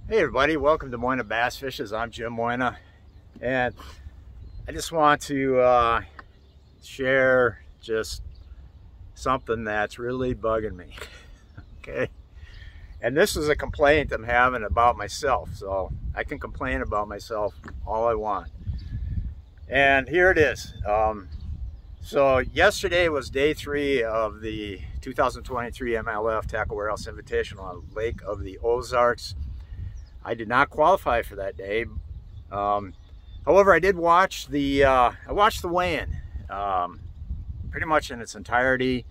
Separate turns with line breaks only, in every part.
Hey everybody, welcome to Moyna Bass Fishes. I'm Jim Moyna, and I just want to share just something that's really bugging me. Okay, and this is a complaint I'm having about myself, so I can complain about myself all I want. And here it is. So yesterday was day 3 of the 2023 MLF Tackle Warehouse Invitational on Lake of the Ozarks. I did not qualify for that day. However, I did watch the weigh-in pretty much in its entirety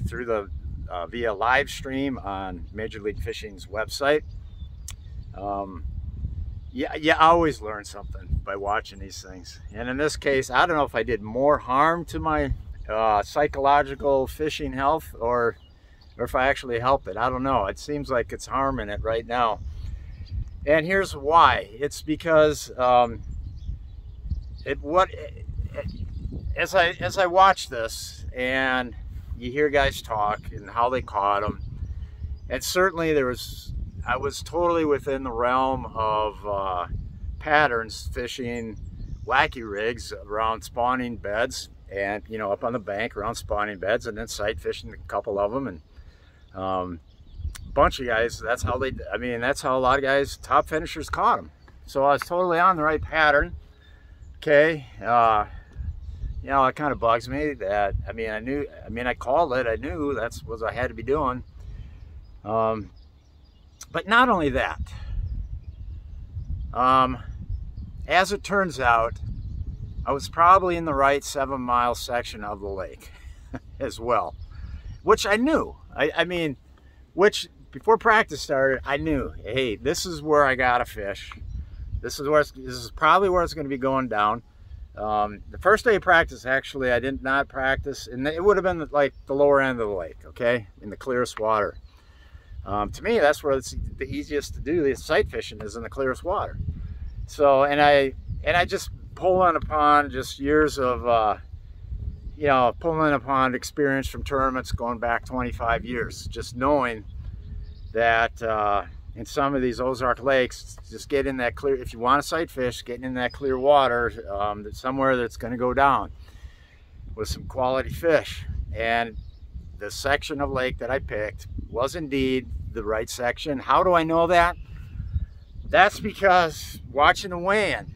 through the via live stream on Major League Fishing's website. Yeah, you always learn something by watching these things. And in this case, I don't know if I did more harm to my psychological fishing health or if I actually help it. I don't know. It seems like it's harming it right now. And here's why. It's because as I watch this and you hear guys talk and how they caught them, and certainly I was totally within the realm of patterns fishing wacky rigs around spawning beds, and up on the bank around spawning beds, and then sight fishing a couple of them, and bunch of guys, that's how a lot of guys, top finishers, caught them. So I was totally on the right pattern. Okay, it kind of bugs me that, I called it, I knew that's what I had to be doing. But not only that, as it turns out, I was probably in the right 7-mile section of the lake as well, which I knew. Which before practice started, I knew, hey, this is where I gotta fish. This is probably where it's going to be going down. The first day of practice, actually, I did not practice, and it would have been like the lower end of the lake, okay, in the clearest water. To me, that's where it's the easiest to do the sight fishing, is in the clearest water. So, and I just pulling upon just years of pulling upon experience from tournaments going back 25 years, just knowing that in some of these Ozark lakes, just get in that clear, if you want to sight fish, getting in that clear water, somewhere that's going to go down with some quality fish. And the section of lake that I picked was indeed the right section. How do I know that? That's because watching the weigh-in.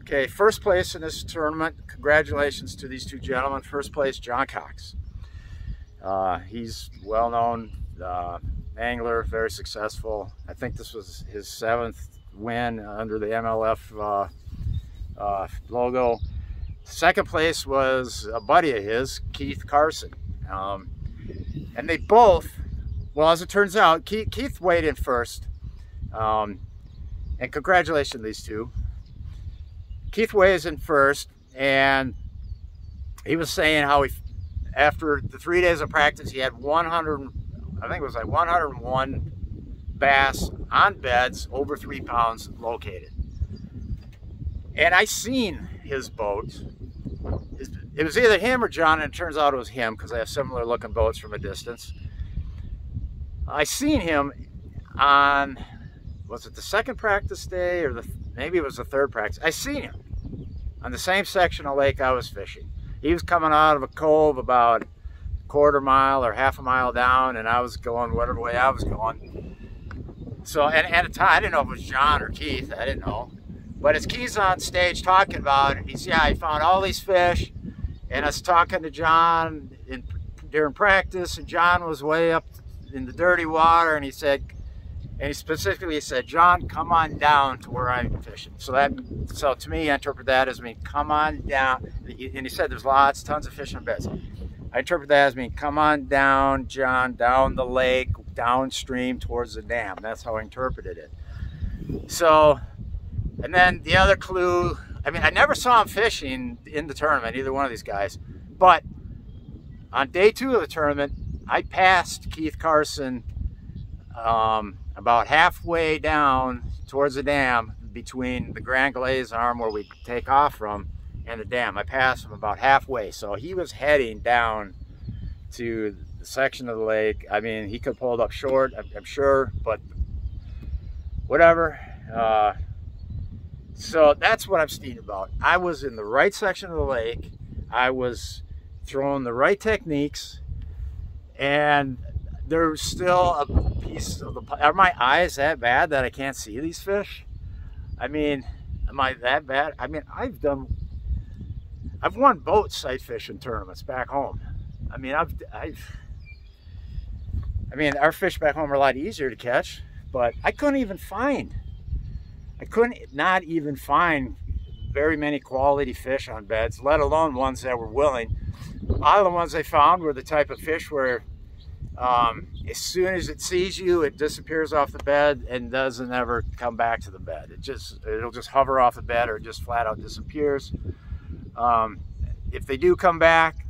Okay, first place in this tournament, congratulations to these two gentlemen. First place, John Cox. He's well-known angler, very successful. I think this was his 7th win under the MLF logo. Second place was a buddy of his, Keith Carson. And they both, well, as it turns out, Keith weighed in first. And congratulations to these two. Keith weighs in first, and he was saying how after the 3 days of practice, he had 101 bass on beds over 3 pounds located. And I seen his boat. It was either him or John, and it turns out it was him because they have similar looking boats from a distance. I seen him on, was it the second practice day or maybe it was the third practice? I seen him on the same section of lake I was fishing. He was coming out of a cove about a quarter mile or half a mile down, and I was going whatever way I was going. So, and at the time, I didn't know if it was John or Keith, I didn't know. But as Keith's on stage talking about it, he found all these fish, and I was talking to John during practice, and John was way up in the dirty water, and he specifically said, John, come on down to where I'm fishing. So to me, I interpret that as mean, come on down. And he said there's tons of fish on beds. I interpret that as mean, come on down, John, down the lake, downstream towards the dam. That's how I interpreted it. So, and then the other clue, I never saw him fishing in the tournament, either one of these guys. But on day 2 of the tournament, I passed Keith Carson about halfway down towards the dam between the Grand Glaze arm where we take off from and the dam. I passed him about halfway, so he was heading down to the section of the lake. He could have pulled up short, I'm sure, but whatever. So that's what I'm speaking about. I was in the right section of the lake. I was throwing the right techniques, and there's still a piece of the, are my eyes that bad that I can't see these fish? I mean, am I that bad? I mean, I've won boat sight fishing tournaments back home. I mean, I mean, our fish back home are a lot easier to catch, but I couldn't even find very many quality fish on beds, let alone ones that were willing. All of the ones I found were the type of fish where as soon as it sees you, it disappears off the bed and doesn't ever come back to the bed. It'll just hover off the bed, or it just flat out disappears. If they do come back,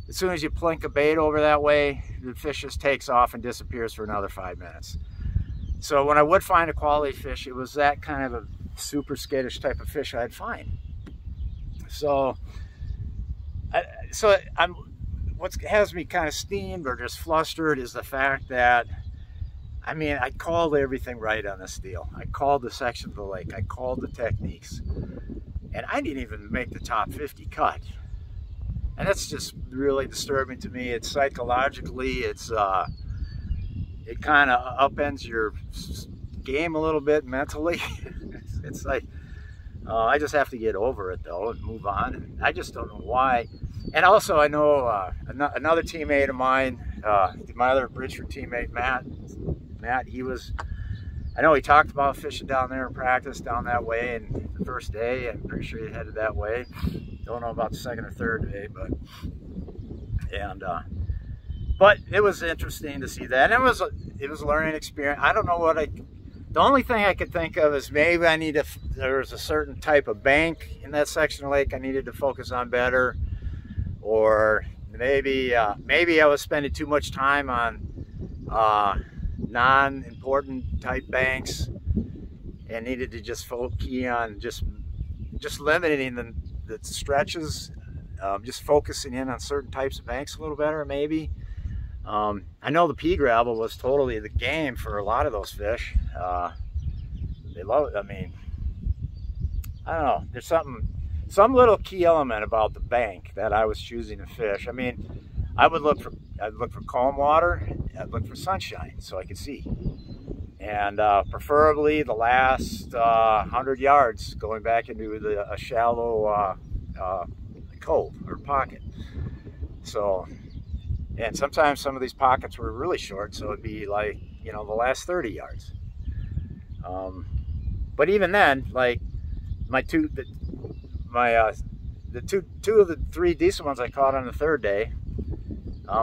as soon as you plink a bait over that way, the fish just takes off and disappears for another 5 minutes. So when I would find a quality fish, it was that kind of a super skittish type of fish I'd find. So what has me kind of steamed or just flustered is the fact that, I mean, I called everything right on this deal. I called the section of the lake. I called the techniques. And I didn't even make the top 50 cut. And that's just really disturbing to me. It's psychologically, it kind of upends your game a little bit mentally. It's like, I just have to get over it though and move on. And I just don't know why. And also I know another teammate of mine, my other Bridgeford teammate, Matt, I know he talked about fishing down there and practice down that way, and the first day, I'm pretty sure he headed that way. Don't know about the second or third day, but it was interesting to see that. And it was a learning experience. I don't know what the only thing I could think of is maybe there was a certain type of bank in that section of the lake I needed to focus on better, or maybe I was spending too much time on non-important type banks and needed to just key on just limiting the stretches, just focusing in on certain types of banks a little better maybe. I know the pea gravel was totally the game for a lot of those fish. They love it. I mean, I don't know, there's some little key element about the bank that I was choosing to fish. I mean, I'd look for calm water, I'd look for sunshine so I could see. And preferably the last 100 yards going back into a shallow cove or pocket. So, and sometimes some of these pockets were really short, so it'd be like, you know, the last 30 yards. But even then, like two of the three decent ones I caught on the third day,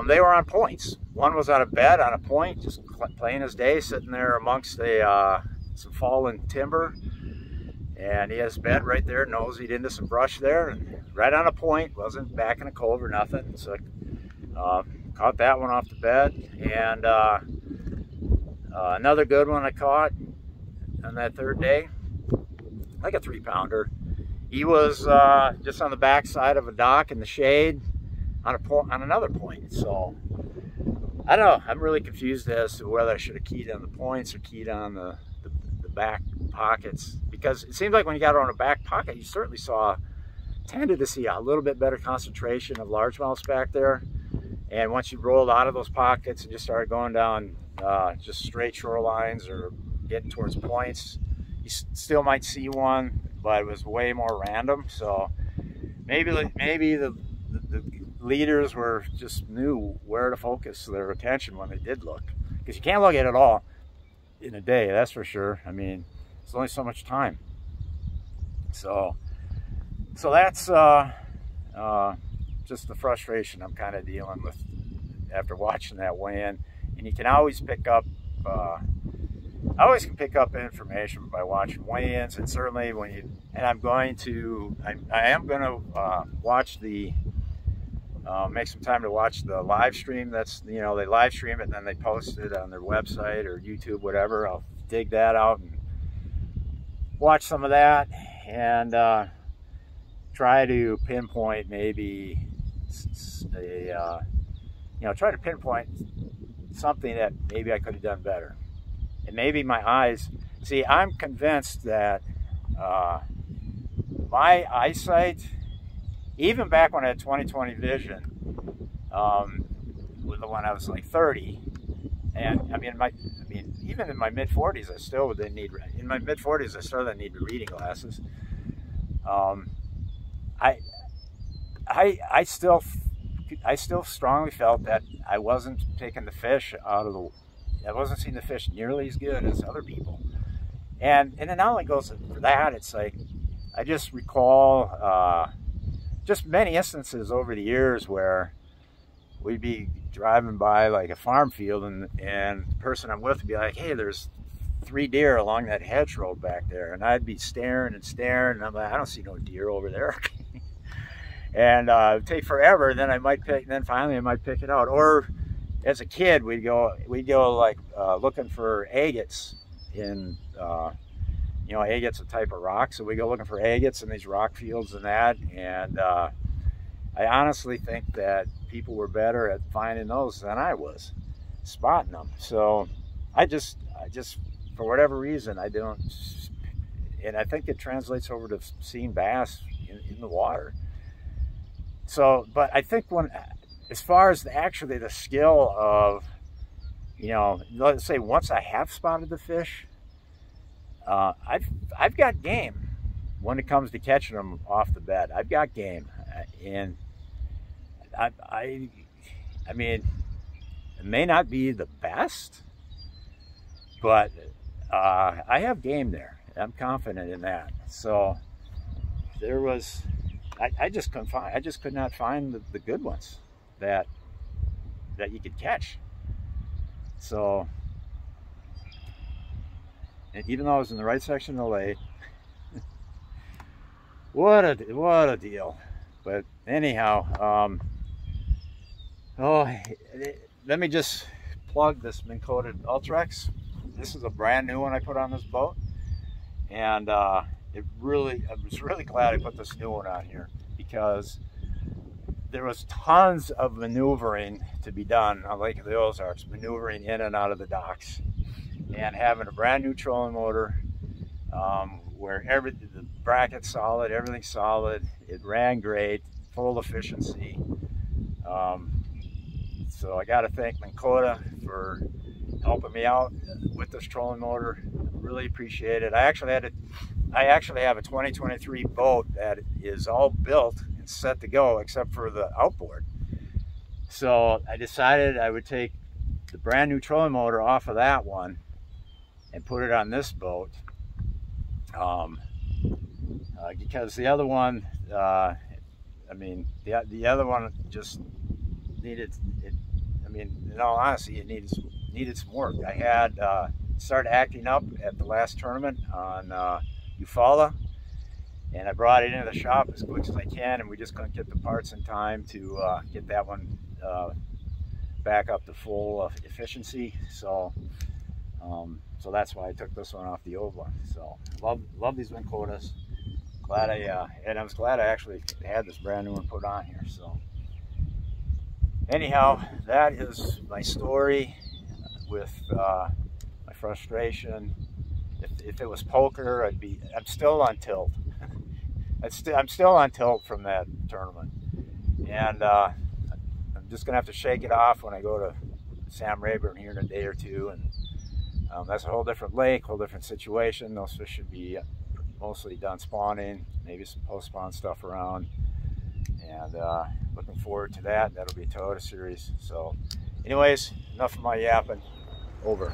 they were on points. One was on a bed on a point, just plain as day, sitting there amongst some fallen timber. And he has his bed right there, nosed into some brush there, and right on a point, wasn't back in a cove or nothing. So I caught that one off the bed. And another good one I caught on that third day, like a 3-pounder. He was just on the back side of a dock in the shade on another point. So I don't know, I'm really confused as to whether I should have keyed on the points or keyed on the back pockets, because it seems like when you got on a back pocket, you certainly tended to see a little bit better concentration of largemouths back there. And once you rolled out of those pockets and just started going down just straight shorelines or getting towards points, you still might see one, but it was way more random. So maybe the leaders just knew where to focus their attention when they did look, because you can't look at it all in a day, that's for sure. I mean, it's only so much time. So that's just the frustration I'm kind of dealing with after watching that weigh-in. And you can always pick up I always can pick up information by watching weigh-ins, and certainly I am going to watch make some time to watch the live stream. That's, you know, they live stream it and then they post it on their website or YouTube, whatever. I'll dig that out and watch some of that, and try to pinpoint maybe try to pinpoint something that maybe I could have done better. And maybe my eyes, See, I'm convinced that my eyesight, even back when I had 20/20 vision, when I was like 30, and I mean, even in my mid-40s, I still didn't need. In my mid-40s, I still didn't need reading glasses. I still strongly felt that I wasn't taking the fish out of the. I wasn't seeing the fish nearly as good as other people, and it not only goes for that. It's like I just recall just many instances over the years where we'd be driving by like a farm field, and the person I'm with would be like, "Hey, there's 3 deer along that hedge road back there," and I'd be staring and staring, and I'm like, "I don't see no deer over there." And it'd take forever. Then I might pick. Then finally, I might pick it out. Or as a kid, we'd go like looking for agates in. You know, agate's a type of rock, so we go looking for agates in these rock fields and that. And I honestly think that people were better at finding those than I was, spotting them. So I just for whatever reason, I don't, and I think it translates over to seeing bass in the water. So, but I think as far as actually the skill of, you know, let's say once I have spotted the fish, I've got game when it comes to catching them off the bed. I've got game, and I mean, it may not be the best, but I have game there. I'm confident in that. So there was, I just could not find the good ones that you could catch. So. And even though I was in the right section of the lake, what a deal. But anyhow, let me just plug this Minn Kota Ultrex. This is a brand new one I put on this boat, and I was really glad I put this new one on here, because there was tons of maneuvering to be done on Lake of the Ozarks, maneuvering in and out of the docks. And having a brand new trolling motor, where the bracket's solid, everything's solid, it ran great, full efficiency. So I got to thank Minn Kota for helping me out with this trolling motor. Really appreciate it. I actually have a 2023 boat that is all built and set to go except for the outboard. So I decided I would take the brand new trolling motor off of that one and put it on this boat, because the other one, I mean, the other one just needed it. I mean, in all honesty, it needed some work. I had started acting up at the last tournament on Eufaula, and I brought it into the shop as quick as I can, and we just couldn't get the parts in time to get that one back up to full efficiency. So. So that's why I took this one off the old one. So love these Minn Kotas. Glad and I was glad I actually had this brand new one put on here. So anyhow, that is my story with my frustration. If it was poker, I'm still on tilt. I'm still on tilt from that tournament, and I'm just gonna have to shake it off when I go to Sam Rayburn here in a day or two. And that's a whole different lake, whole different situation. Those fish should be mostly done spawning, maybe some post-spawn stuff around, and looking forward to that. That'll be a Toyota series. So anyways, enough of my yapping. Over.